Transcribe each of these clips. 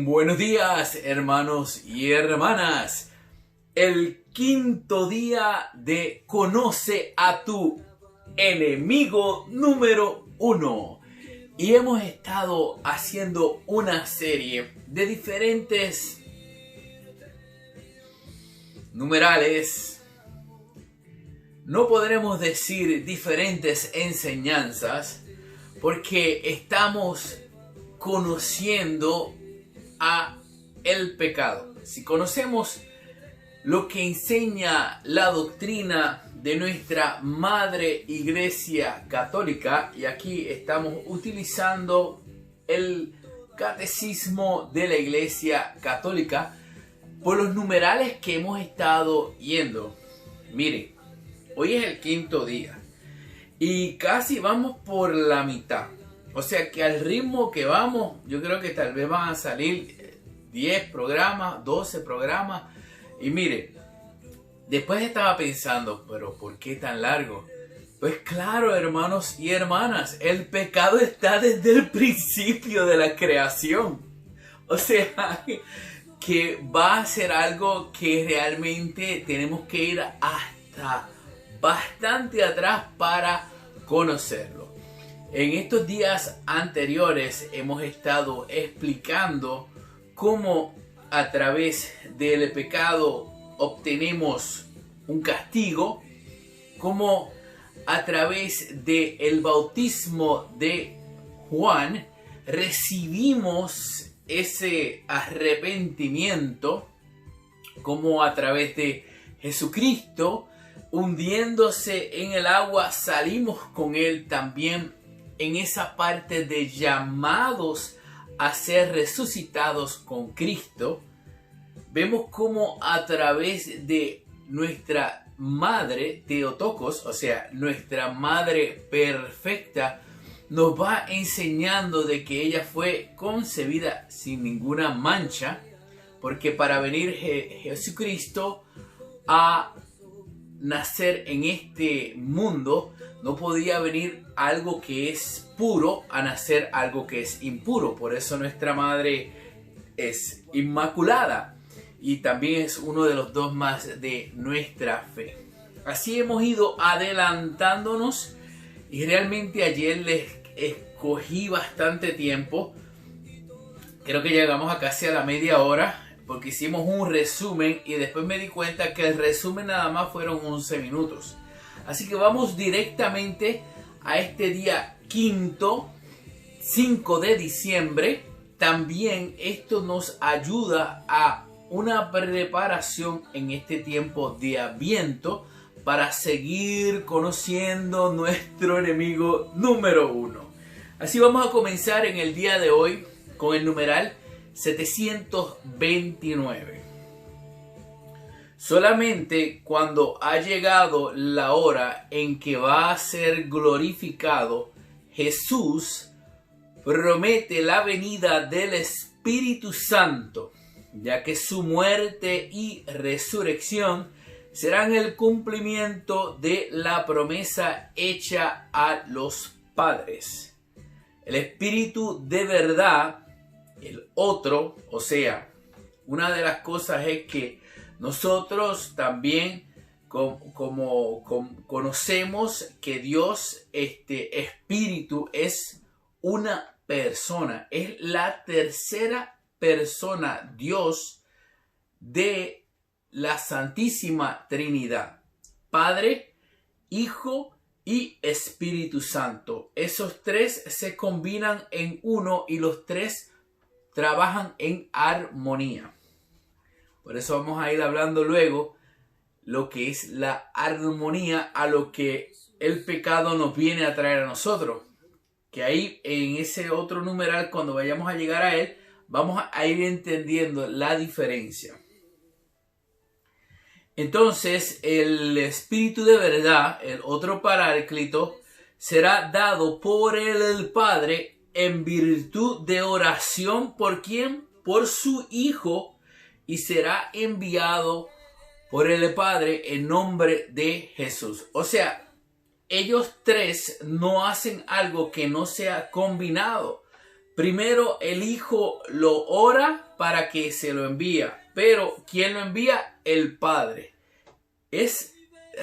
Buenos días, hermanos y hermanas. El quinto día de Conoce a tu enemigo número 1. Y hemos estado haciendo una serie de diferentes numerales. No podremos decir diferentes enseñanzas porque estamos conociendo a el pecado. Si conocemos lo que enseña la doctrina de nuestra Madre Iglesia Católica, y aquí estamos utilizando el Catecismo de la Iglesia Católica por los numerales que hemos estado yendo. Mire, hoy es el quinto día y casi vamos por la mitad. O sea que al ritmo que vamos, yo creo que tal vez van a salir 10 programas, 12 programas. Y mire, después estaba pensando, pero ¿por qué tan largo? Pues claro, hermanos y hermanas, el pecado está desde el principio de la creación. O sea, que va a ser algo que realmente tenemos que ir hasta bastante atrás para conocerlo. En estos días anteriores hemos estado explicando cómo a través del pecado obtenemos un castigo, cómo a través del bautismo de Juan recibimos ese arrepentimiento, cómo a través de Jesucristo, hundiéndose en el agua, salimos con él también en esa parte de llamados a ser resucitados con Cristo. Vemos cómo a través de nuestra madre Theotokos, o sea, nuestra madre perfecta, nos va enseñando de que ella fue concebida sin ninguna mancha, porque para venir Jesucristo a nacer en este mundo, no podía venir algo que es puro a nacer algo que es impuro. Por eso nuestra madre es inmaculada y también es uno de los dogmas de nuestra fe. Así hemos ido adelantándonos y realmente ayer les escogí bastante tiempo. Creo que llegamos a casi a la media hora porque hicimos un resumen y después me di cuenta que el resumen nada más fueron 11 minutos. Así que vamos directamente a este día quinto, 5 de diciembre. También esto nos ayuda a una preparación en este tiempo de Adviento para seguir conociendo nuestro enemigo número 1. Así vamos a comenzar en el día de hoy con el numeral 729. Solamente cuando ha llegado la hora en que va a ser glorificado, Jesús promete la venida del Espíritu Santo, ya que su muerte y resurrección serán el cumplimiento de la promesa hecha a los padres. El Espíritu de verdad, el otro, o sea, una de las cosas es que nosotros también conocemos que Dios, Espíritu, es una persona, es la tercera persona, Dios, de la Santísima Trinidad, Padre, Hijo y Espíritu Santo. Esos tres se combinan en uno y los tres trabajan en armonía. Por eso vamos a ir hablando luego lo que es la armonía a lo que el pecado nos viene a traer a nosotros. Que ahí en ese otro numeral, cuando vayamos a llegar a él, vamos a ir entendiendo la diferencia. Entonces, el Espíritu de verdad, el otro Paráclito, será dado por el Padre en virtud de oración. ¿Por quién? Por su Hijo. Y será enviado por el Padre en nombre de Jesús. O sea, ellos tres no hacen algo que no sea combinado. Primero el Hijo lo ora para que se lo envía, pero ¿quién lo envía? El Padre. Es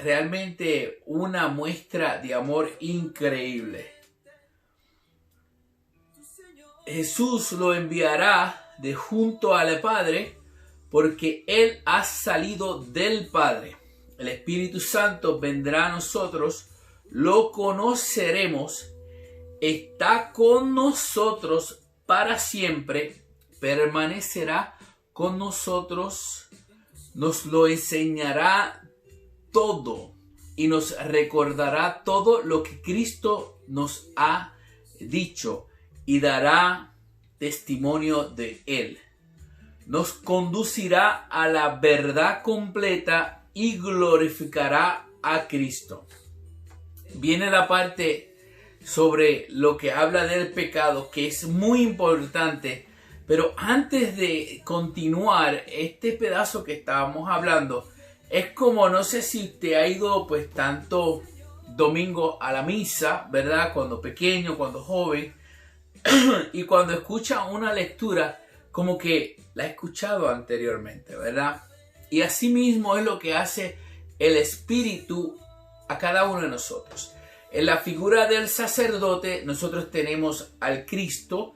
realmente una muestra de amor increíble. Jesús lo enviará de junto al Padre porque Él ha salido del Padre. El Espíritu Santo vendrá a nosotros, lo conoceremos, está con nosotros para siempre, permanecerá con nosotros, nos lo enseñará todo y nos recordará todo lo que Cristo nos ha dicho y dará testimonio de Él. Nos conducirá a la verdad completa y glorificará a Cristo. Viene la parte sobre lo que habla del pecado, que es muy importante. Pero antes de continuar este pedazo que estábamos hablando, es como, no sé si usted ha ido pues tanto domingo a la misa, ¿verdad? Cuando pequeño, cuando joven, y cuando escucha una lectura, como que la ha escuchado anteriormente, ¿verdad? Y así mismo es lo que hace el Espíritu a cada uno de nosotros. En la figura del sacerdote, nosotros tenemos al Cristo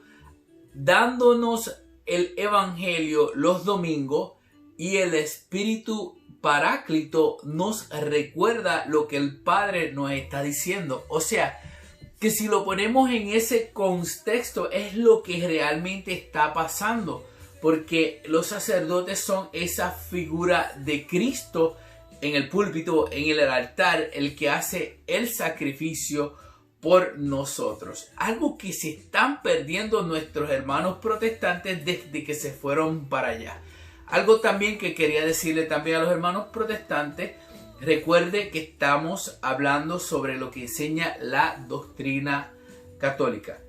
dándonos el Evangelio los domingos, y el Espíritu Paráclito nos recuerda lo que el Padre nos está diciendo. O sea, que si lo ponemos en ese contexto, es lo que realmente está pasando. Porque los sacerdotes son esa figura de Cristo en el púlpito, en el altar, el que hace el sacrificio por nosotros. Algo que se están perdiendo nuestros hermanos protestantes desde que se fueron para allá. Algo también que quería decirle también a los hermanos protestantes: recuerde que estamos hablando sobre lo que enseña la doctrina católica.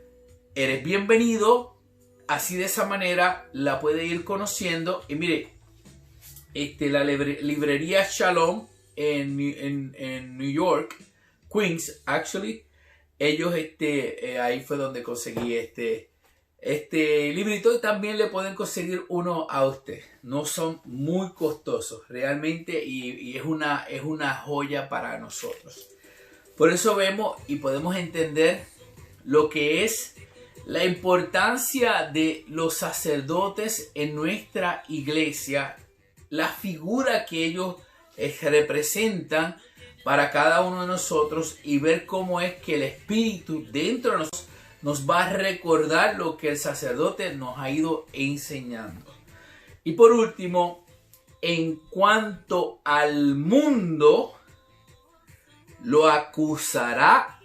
Eres bienvenido, así de esa manera la puede ir conociendo. Y mire, la librería Shalom en New York, Queens, actually, ellos ahí fue donde conseguí este librito, y también le pueden conseguir uno a usted. No son muy costosos realmente, y es una joya para nosotros. Por eso vemos y podemos entender lo que es la importancia de los sacerdotes en nuestra iglesia, la figura que ellos representan para cada uno de nosotros, y ver cómo es que el Espíritu dentro de nosotros nos va a recordar lo que el sacerdote nos ha ido enseñando. Y por último, en cuanto al mundo, lo acusará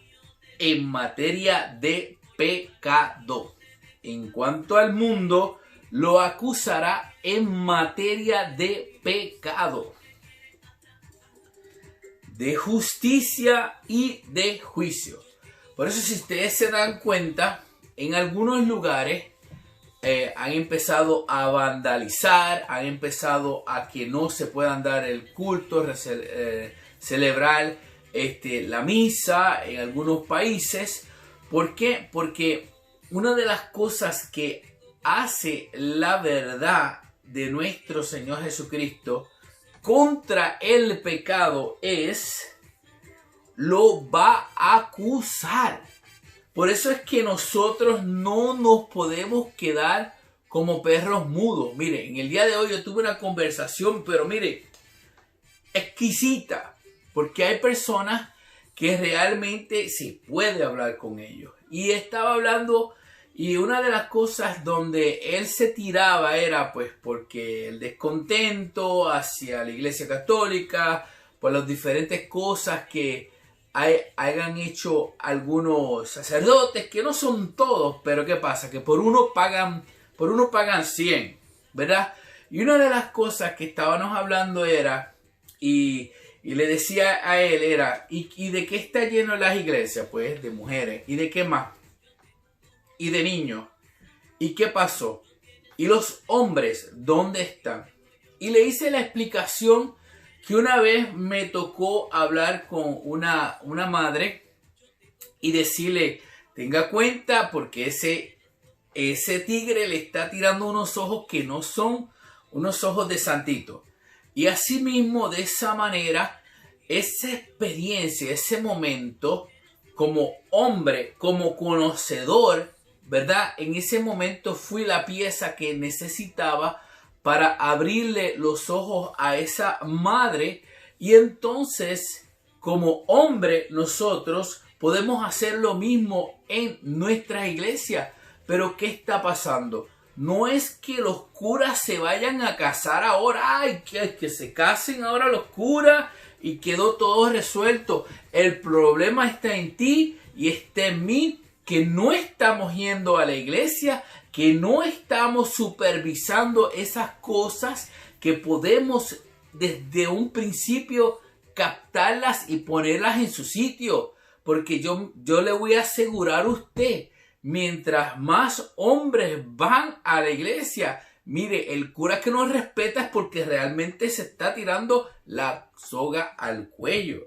en materia de pecado. En cuanto al mundo, lo acusará en materia de pecado, de justicia y de juicio. Por eso, si ustedes se dan cuenta, en algunos lugares han empezado a vandalizar, han empezado a que no se puedan dar el culto, celebrar la misa en algunos países. ¿Por qué? Porque una de las cosas que hace la verdad de nuestro Señor Jesucristo contra el pecado es: lo va a acusar. Por eso es que nosotros no nos podemos quedar como perros mudos. Mire, en el día de hoy yo tuve una conversación, pero mire, exquisita, porque hay personas que realmente se puede hablar con ellos. Y estaba hablando, y una de las cosas donde él se tiraba era pues porque el descontento hacia la Iglesia Católica, por las diferentes cosas que hayan hecho algunos sacerdotes, que no son todos, pero ¿qué pasa? Que por uno pagan 100, ¿verdad? Y una de las cosas que estábamos hablando era, y le decía a él, era, ¿y de qué está lleno las iglesias? Pues de mujeres. ¿Y de qué más? Y de niños. ¿Y qué pasó? ¿Y los hombres dónde están? Y le hice la explicación que una vez me tocó hablar con una madre y decirle: tenga cuenta, porque ese tigre le está tirando unos ojos que no son unos ojos de santito. Y asimismo, de esa manera, esa experiencia, ese momento, como hombre, como conocedor, ¿verdad? En ese momento fui la pieza que necesitaba para abrirle los ojos a esa madre. Y entonces, como hombre, nosotros podemos hacer lo mismo en nuestra iglesia. Pero ¿qué está pasando? No es que los curas se vayan a casar ahora. ¡Ay, que se casen ahora los curas! Y quedó todo resuelto. El problema está en ti y está en mí, que no estamos yendo a la iglesia, que no estamos supervisando esas cosas que podemos desde un principio captarlas y ponerlas en su sitio. Porque yo le voy a asegurar a usted, mientras más hombres van a la iglesia, mire, el cura que nos respeta es porque realmente se está tirando la soga al cuello.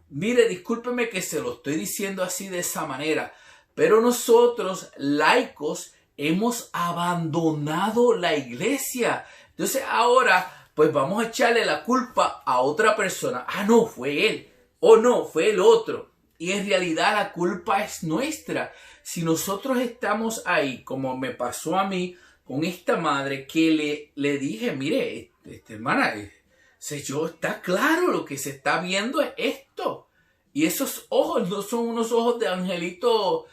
Mire, discúlpeme que se lo estoy diciendo así de esa manera, pero nosotros, laicos, hemos abandonado la iglesia. Entonces ahora, pues vamos a echarle la culpa a otra persona. Ah, no, fue él. O no, fue el otro. Y en realidad la culpa es nuestra. Si nosotros estamos ahí, como me pasó a mí, con esta madre que le dije, mire, hermana, está claro, lo que se está viendo es esto. Y esos ojos no son unos ojos de angelito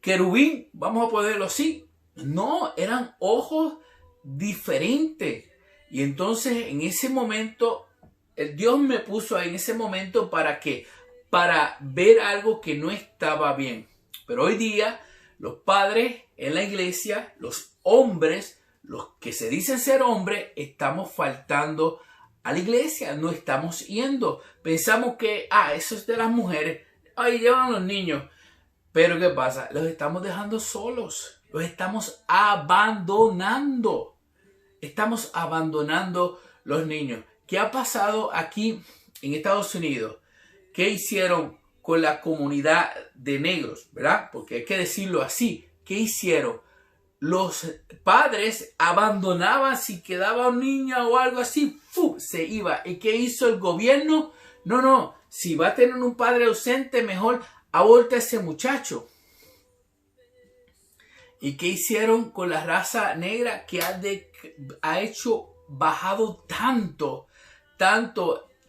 querubín, vamos a ponerlo así. No, eran ojos diferentes. Y entonces en ese momento, Dios me puso ahí en ese momento ¿para qué? Para ver algo que no estaba bien. Pero hoy día, los padres en la iglesia, los hombres, los que se dicen ser hombres, estamos faltando a la iglesia, no estamos yendo. Pensamos que, eso es de las mujeres, ahí llevan los niños. Pero ¿qué pasa? Los estamos dejando solos, los estamos abandonando. Estamos abandonando los niños. ¿Qué ha pasado aquí en Estados Unidos? ¿Qué hicieron con la comunidad de negros? ¿Verdad? Porque hay que decirlo así. ¿Qué hicieron? Los padres abandonaban, si quedaba un niño o algo así, se iba. ¿Y qué hizo el gobierno? No, si va a tener un padre ausente, mejor aborta a ese muchacho. ¿Y qué hicieron con la raza negra que ha hecho bajado tanto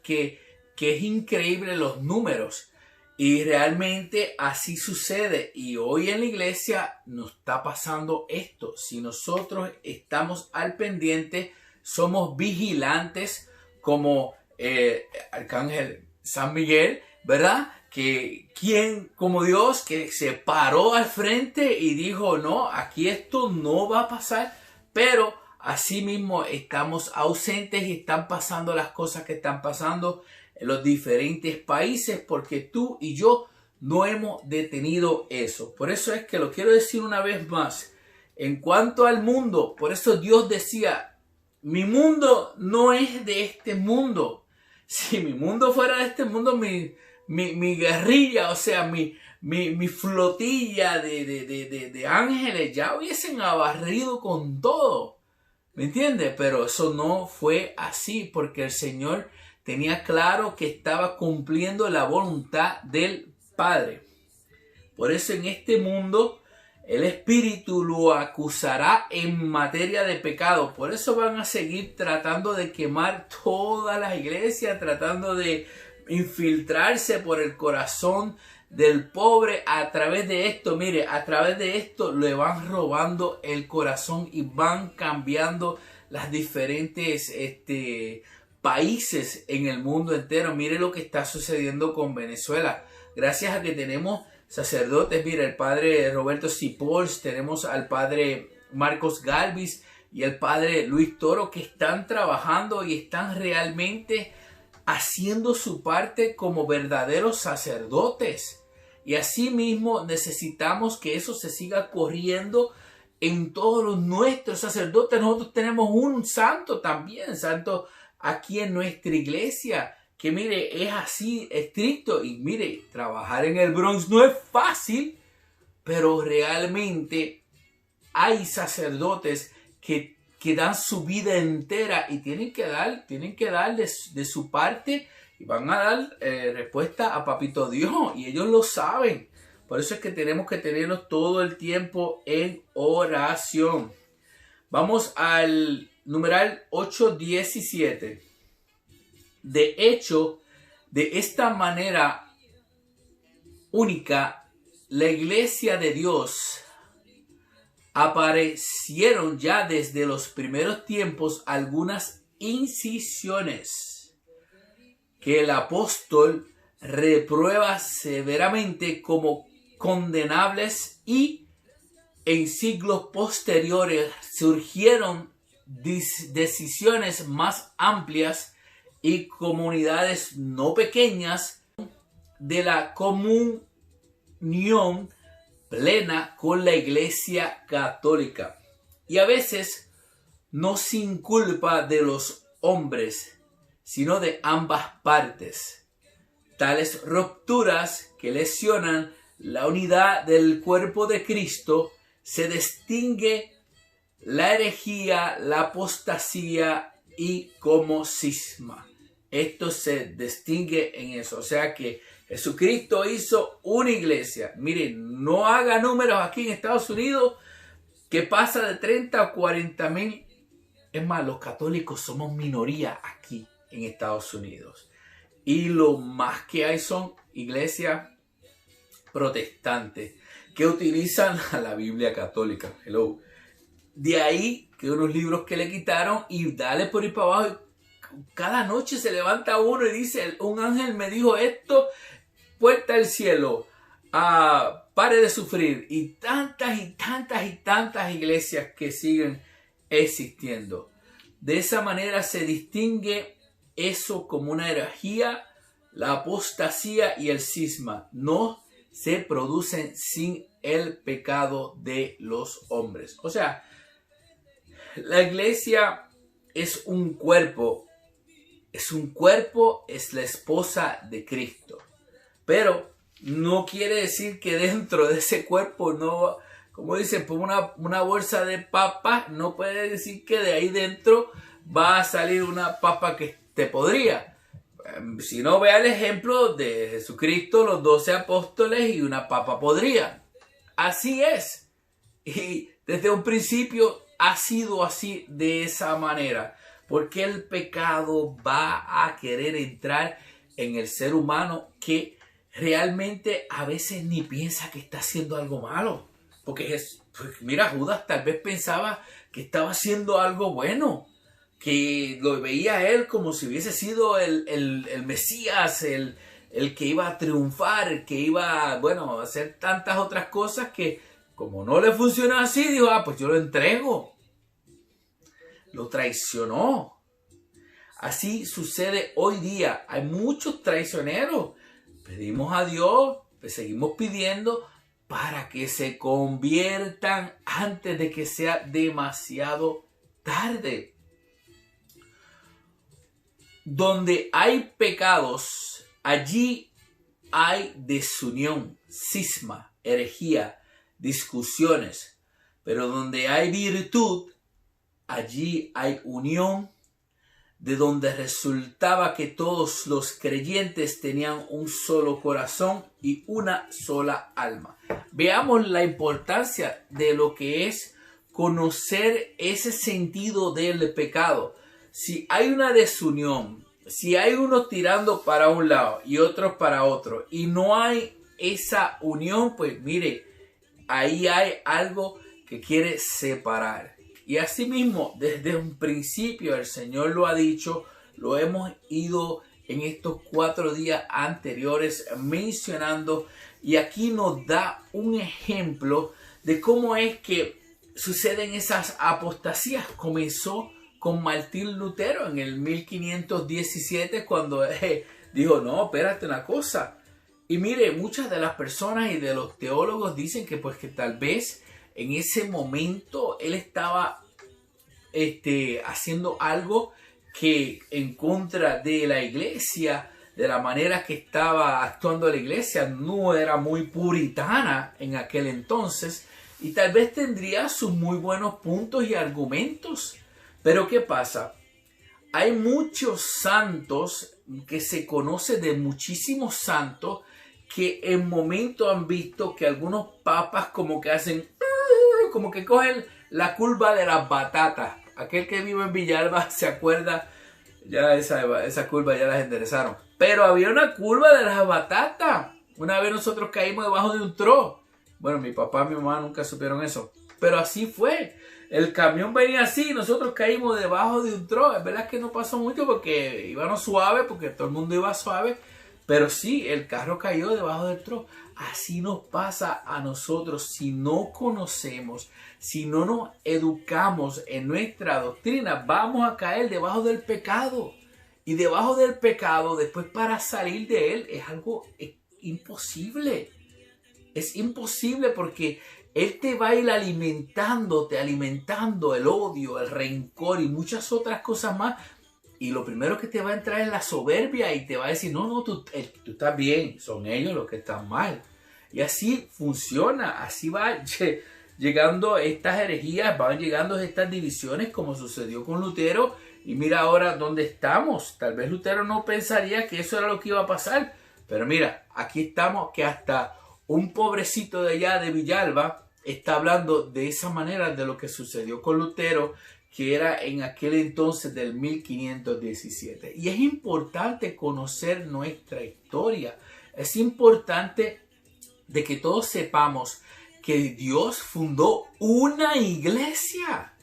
que es increíble los números? Y realmente así sucede. Y hoy en la iglesia nos está pasando esto. Si nosotros estamos al pendiente, somos vigilantes como Arcángel San Miguel, ¿verdad? Como Dios, que se paró al frente y dijo, no, aquí esto no va a pasar. Pero asimismo estamos ausentes y están pasando las cosas que están pasando en los diferentes países, porque tú y yo no hemos detenido eso. Por eso es que lo quiero decir una vez más. En cuanto al mundo, por eso Dios decía, mi mundo no es de este mundo. Si mi mundo fuera de este mundo, mi guerrilla, o sea, mi flotilla de ángeles ya hubiesen abarrido con todo. ¿Me entiendes? Pero eso no fue así, porque el Señor tenía claro que estaba cumpliendo la voluntad del Padre. Por eso en este mundo el Espíritu lo acusará en materia de pecado. Por eso van a seguir tratando de quemar todas las iglesias, tratando de infiltrarse por el corazón del pobre a través de esto. Mire, a través de esto le van robando el corazón y van cambiando las diferentes países en el mundo entero. Mire lo que está sucediendo con Venezuela. Gracias a que tenemos sacerdotes, mire, el padre Roberto Cipols, tenemos al padre Marcos Galvis y el padre Luis Toro, que están trabajando y están realmente haciendo su parte como verdaderos sacerdotes. Y asimismo necesitamos que eso se siga corriendo en todos los nuestros sacerdotes. Nosotros tenemos un santo también, santo aquí en nuestra iglesia, que mire, es así estricto. Y mire, trabajar en el Bronx no es fácil, pero realmente hay sacerdotes que dan su vida entera y tienen que dar de su parte y van a dar respuesta a Papito Dios y ellos lo saben. Por eso es que tenemos que tenernos todo el tiempo en oración. Vamos al numeral 8:17. De hecho, de esta manera única, la iglesia de Dios aparecieron ya desde los primeros tiempos algunas incisiones que el apóstol reprueba severamente como condenables, y en siglos posteriores surgieron decisiones más amplias y comunidades no pequeñas de la comunión plena con la Iglesia Católica, y a veces no sin culpa de los hombres, sino de ambas partes. Tales rupturas que lesionan la unidad del cuerpo de Cristo, se distingue la herejía, la apostasía y como cisma. Esto se distingue en eso. O sea que Jesucristo hizo una iglesia. Miren, no haga números aquí en Estados Unidos que pasa de 30 a 40 mil. Es más, los católicos somos minoría aquí en Estados Unidos. Y lo más que hay son iglesias protestantes que utilizan a la Biblia católica. Hello. De ahí que unos libros que le quitaron y dale por ir para abajo. Cada noche se levanta uno y dice, un ángel me dijo esto, puerta del cielo, pare de sufrir. Y tantas iglesias que siguen existiendo. De esa manera se distingue eso como una herejía, la apostasía y el cisma. No se producen sin el pecado de los hombres. O sea, la iglesia es un cuerpo. Es la esposa de Cristo. Pero no quiere decir que dentro de ese cuerpo no, como dicen, por una bolsa de papas, no puede decir que de ahí dentro va a salir una papa que te podría. Si no, vea el ejemplo de Jesucristo, los 12 apóstoles y una papa podrida. Así es. Y desde un principio ha sido así, de esa manera. Porque el pecado va a querer entrar en el ser humano que realmente a veces ni piensa que está haciendo algo malo. Porque mira, Judas tal vez pensaba que estaba haciendo algo bueno. Que lo veía a él como si hubiese sido el Mesías, el que iba a triunfar, el que iba a hacer tantas otras cosas que como no le funcionó así, dijo, pues yo lo entrego. Lo traicionó. Así sucede hoy día. Hay muchos traicioneros. Pedimos a Dios, seguimos pidiendo para que se conviertan antes de que sea demasiado tarde. Donde hay pecados, allí hay desunión, cisma, herejía, discusiones. Pero donde hay virtud, allí hay unión, de donde resultaba que todos los creyentes tenían un solo corazón y una sola alma. Veamos la importancia de lo que es conocer ese sentido del pecado. Si hay una desunión, si hay unos tirando para un lado y otros para otro, y no hay esa unión, pues mire, ahí hay algo que quiere separar. Y asimismo, desde un principio el Señor lo ha dicho, lo hemos ido en estos 4 días anteriores mencionando, y aquí nos da un ejemplo de cómo es que suceden esas apostasías. Comenzó con Martín Lutero en el 1517 cuando dijo, no, espérate una cosa. Y mire, muchas de las personas y de los teólogos dicen que pues que tal vez en ese momento él estaba haciendo algo que en contra de la iglesia, de la manera que estaba actuando la iglesia, no era muy puritana en aquel entonces. y tal vez tendría sus muy buenos puntos y argumentos. Pero ¿qué pasa? Hay muchos santos que se conoce de muchísimos santos que en momentos han visto que algunos papas como que hacen, como que cogen la curva de las batatas. Aquel que vive en Villalba se acuerda, ya esa curva ya las enderezaron. Pero había una curva de las batatas. Una vez nosotros caímos debajo de un tro. Bueno, mi papá y mi mamá nunca supieron eso. Pero así fue. El camión venía así, nosotros caímos debajo de un tro. Es verdad que no pasó mucho porque íbamos suave, porque todo el mundo iba suave. Pero sí, el carro cayó debajo del tro. Así nos pasa a nosotros si no conocemos, si no nos educamos en nuestra doctrina, vamos a caer debajo del pecado. Y debajo del pecado, después para salir de él, es algo imposible. Es imposible porque él te va a ir alimentando el odio, el rencor y muchas otras cosas más. Y lo primero que te va a entrar es la soberbia y te va a decir, no, tú estás bien, son ellos los que están mal. Y así funciona, así va llegando estas herejías, van llegando estas divisiones como sucedió con Lutero. Y mira ahora dónde estamos. Tal vez Lutero no pensaría que eso era lo que iba a pasar. Pero mira, aquí estamos que hasta un pobrecito de allá de Villalba está hablando de esa manera de lo que sucedió con Lutero, que era en aquel entonces del 1517. Y es importante conocer nuestra historia. Es importante de que todos sepamos que Dios fundó una iglesia.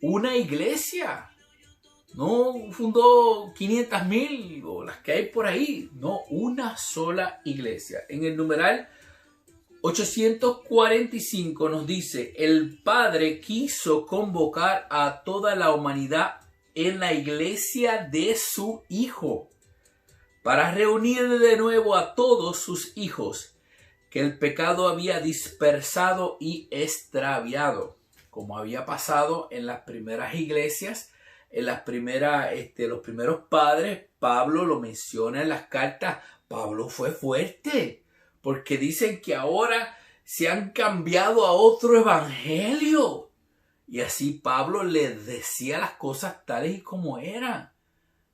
Una iglesia. No fundó 500,000 o las que hay por ahí. No, una sola iglesia. En el numeral 845 nos dice, el Padre quiso convocar a toda la humanidad en la iglesia de su Hijo, para reunir de nuevo a todos sus hijos, que el pecado había dispersado y extraviado, como había pasado en las primeras iglesias, en las primeras, los primeros padres. Pablo lo menciona en las cartas. Pablo fue fuerte, porque dicen que ahora se han cambiado a otro evangelio. Y así Pablo les decía las cosas tales y como eran.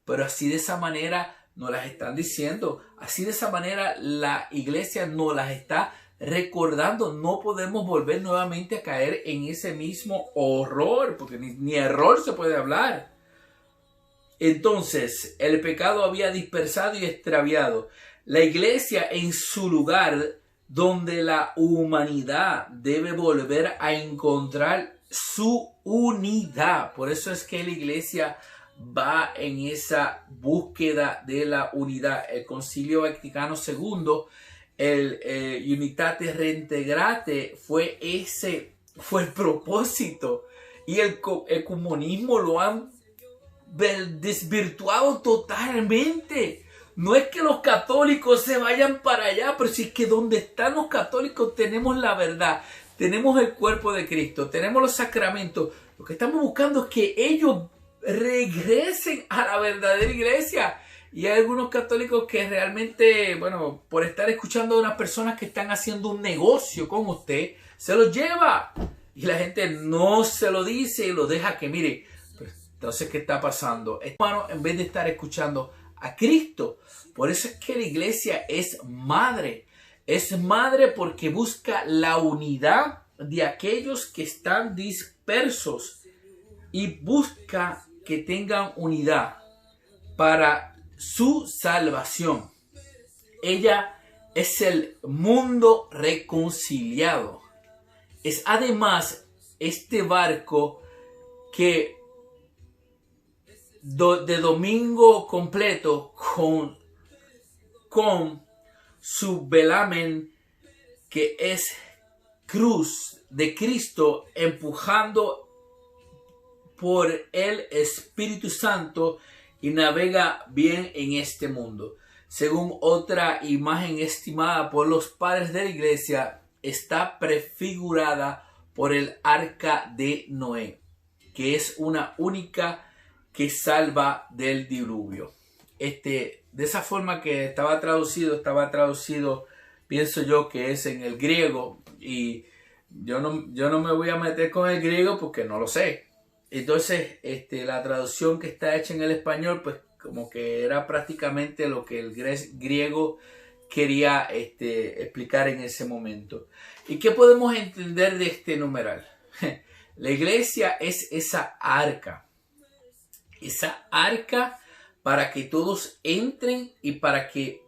Pero así de esa manera nos las están diciendo. Así de esa manera la iglesia nos las está recordando. No podemos volver nuevamente a caer en ese mismo horror, porque ni error se puede hablar. Entonces, el pecado había dispersado y extraviado la iglesia en su lugar, donde la humanidad debe volver a encontrar su unidad. Por eso es que la iglesia va en esa búsqueda de la unidad. El Concilio Vaticano II, el Unitate Reintegrate, fue el propósito. Y el ecumenismo lo han desvirtuado totalmente. No es que los católicos se vayan para allá, pero si es que donde están los católicos tenemos la verdad, tenemos el cuerpo de Cristo, tenemos los sacramentos. Lo que estamos buscando es que ellos regresen a la verdadera iglesia. Y hay algunos católicos que realmente, bueno, por estar escuchando a unas personas que están haciendo un negocio con usted, se los lleva. Y la gente no se lo dice y lo deja que mire. Pues, entonces, ¿qué está pasando? Hermano, en vez de estar escuchando a Cristo. Por eso es que la iglesia es madre. Es madre porque busca la unidad de aquellos que están dispersos y busca que tengan unidad para su salvación. Ella es el mundo reconciliado. Es además este barco que de domingo completo con su velamen, que es cruz de Cristo, empujando por el Espíritu Santo, y navega bien en este mundo. Según otra imagen estimada por los padres de la iglesia, está prefigurada por el arca de Noé, que es una única que salva del diluvio. De esa forma que estaba traducido, pienso yo que es en el griego, y yo no me voy a meter con el griego porque no lo sé. Entonces, la traducción que está hecha en el español, pues como que era prácticamente lo que el griego quería explicar en ese momento. ¿Y qué podemos entender de este numeral? La iglesia es esa arca para que todos entren y para que,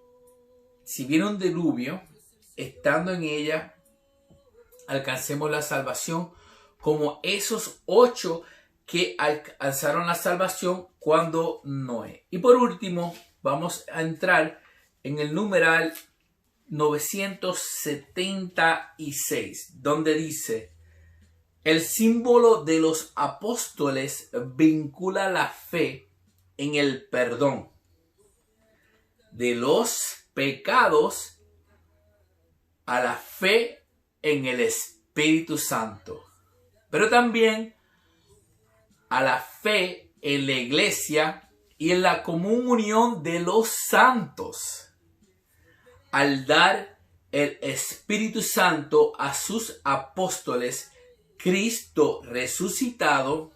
si viene un diluvio, estando en ella, alcancemos la salvación, como esos 8 que alcanzaron la salvación cuando Noé. Y por último, vamos a entrar en el numeral 976, donde dice: el símbolo de los apóstoles vincula la fe en el perdón de los pecados a la fe en el Espíritu Santo, pero también a la fe en la iglesia y en la común unión de los santos, al dar el Espíritu Santo a sus apóstoles. Cristo resucitado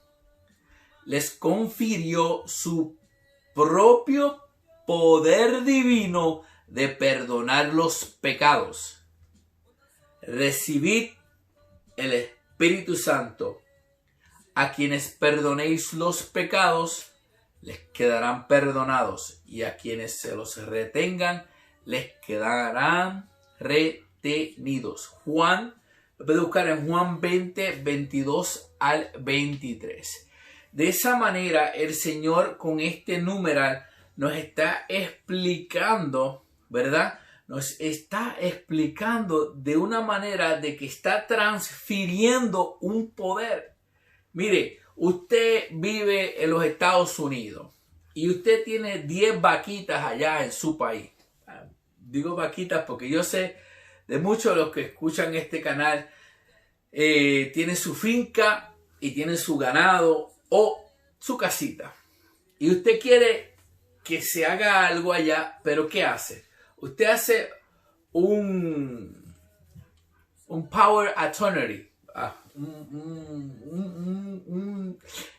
les confirió su propio poder divino de perdonar los pecados. Recibid el Espíritu Santo. A quienes perdonéis los pecados, les quedarán perdonados, y a quienes se los retengan, les quedarán retenidos. Juan, lo puede buscar en Juan 20, 22 al 23. De esa manera, el Señor con este numeral nos está explicando, ¿verdad? Nos está explicando de una manera de que está transfiriendo un poder. Mire, usted vive en los Estados Unidos y usted tiene 10 vaquitas allá en su país. Digo vaquitas porque yo sé de muchos de los que escuchan este canal, tienen su finca y tienen su ganado o su casita. Y usted quiere que se haga algo allá, pero ¿qué hace? Usted hace un power attorney.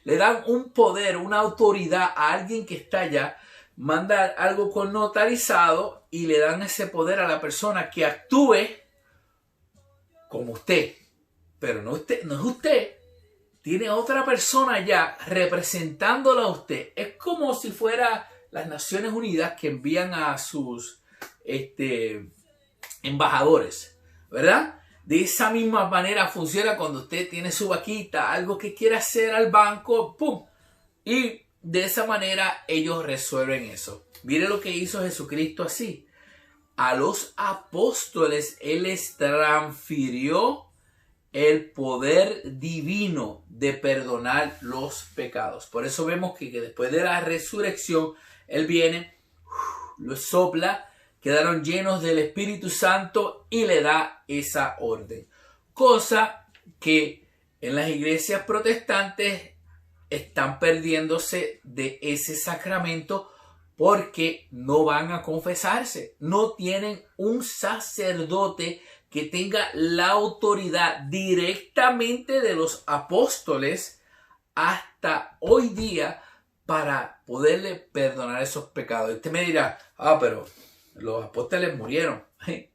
Le dan un poder, una autoridad a alguien que está allá, manda algo con notarizado y le dan ese poder a la persona que actúe como usted. Pero no es usted. Tiene otra persona allá representándola a usted. Es como si fuera las Naciones Unidas que envían a sus embajadores, ¿verdad? De esa misma manera funciona cuando usted tiene su vaquita, algo que quiere hacer al banco, ¡pum! Y de esa manera ellos resuelven eso. Mire lo que hizo Jesucristo así. A los apóstoles Él les transfirió el poder divino de perdonar los pecados. Por eso vemos que después de la resurrección, Él viene, lo sopla, quedaron llenos del Espíritu Santo y le da esa orden. Cosa que en las iglesias protestantes están perdiéndose de ese sacramento porque no van a confesarse. No tienen un sacerdote que tenga la autoridad directamente de los apóstoles hasta hoy día para poderle perdonar esos pecados. Y usted me dirá, pero los apóstoles murieron.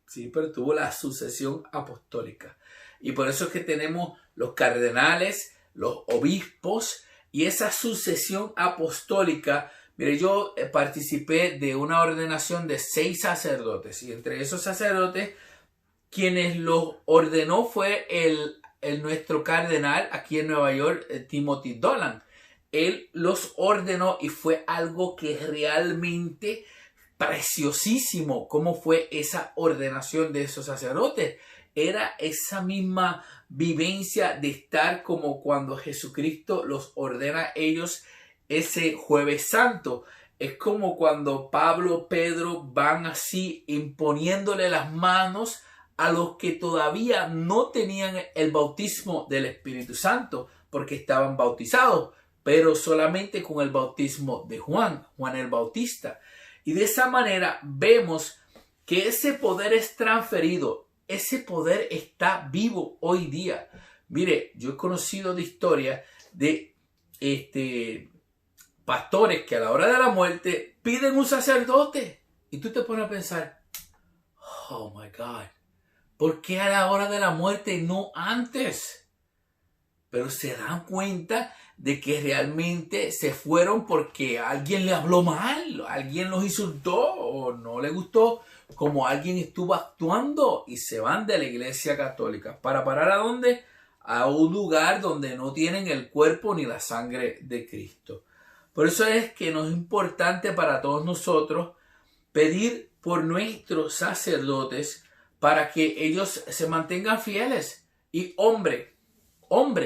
Sí, pero tuvo la sucesión apostólica. Y por eso es que tenemos los cardenales, los obispos y esa sucesión apostólica. Mire, yo participé de una ordenación de 6 sacerdotes. Y entre esos sacerdotes, quienes los ordenó fue nuestro cardenal aquí en Nueva York, Timothy Dolan. Él los ordenó y fue algo que realmente preciosísimo. ¿Cómo fue esa ordenación de esos sacerdotes? Era esa misma vivencia de estar como cuando Jesucristo los ordena a ellos ese Jueves Santo. Es como cuando Pablo, Pedro van así imponiéndole las manos a los que todavía no tenían el bautismo del Espíritu Santo, porque estaban bautizados, pero solamente con el bautismo de Juan el Bautista. Y de esa manera vemos que ese poder es transferido. ese poder está vivo hoy día. Mire, yo he conocido de historias de pastores que a la hora de la muerte piden un sacerdote. Y tú te pones a pensar, oh my God, ¿por qué a la hora de la muerte y no antes? Pero se dan cuenta de que realmente se fueron porque alguien le habló mal, alguien los insultó o no le gustó como alguien estuvo actuando y se van de la Iglesia Católica. ¿Para parar a dónde? A un lugar donde no tienen el cuerpo ni la sangre de Cristo. Por eso es que nos es importante para todos nosotros pedir por nuestros sacerdotes para que ellos se mantengan fieles. Y hombre,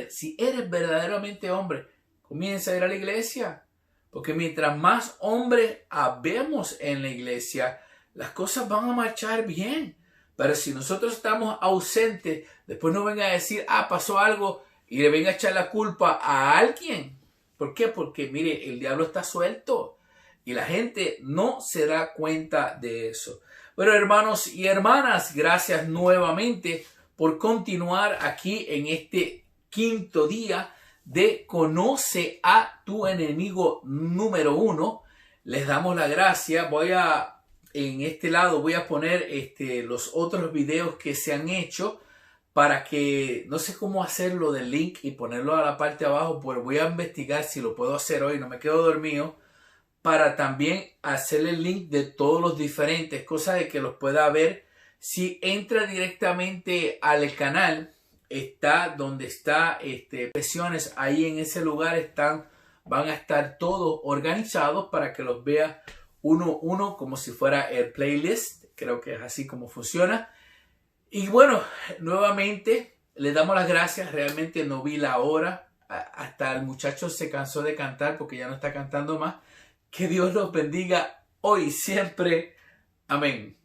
si eres verdaderamente hombre, comienza a ir a la iglesia. Porque mientras más hombres habemos en la iglesia, las cosas van a marchar bien. Pero si nosotros estamos ausentes, después no venga a decir, pasó algo y le venga a echar la culpa a alguien. ¿Por qué? Porque mire, el diablo está suelto y la gente no se da cuenta de eso. Bueno, hermanos y hermanas, gracias nuevamente por continuar aquí en este quinto día de Conoce a tu enemigo número 1. Les damos la gracia. En este lado voy a poner los otros videos que se han hecho para que, no sé cómo hacerlo del link y ponerlo a la parte de abajo, pero voy a investigar si lo puedo hacer hoy, no me quedo dormido, para también hacerle el link de todos los diferentes, cosa de que los pueda ver. Si entra directamente al canal, está donde está presiones, ahí en ese lugar van a estar todos organizados para que los vea uno como si fuera el playlist. Creo que es así como funciona. Y bueno, nuevamente le damos las gracias. Realmente no vi la hora. Hasta el muchacho se cansó de cantar porque ya no está cantando más. Que Dios los bendiga hoy y siempre. Amén.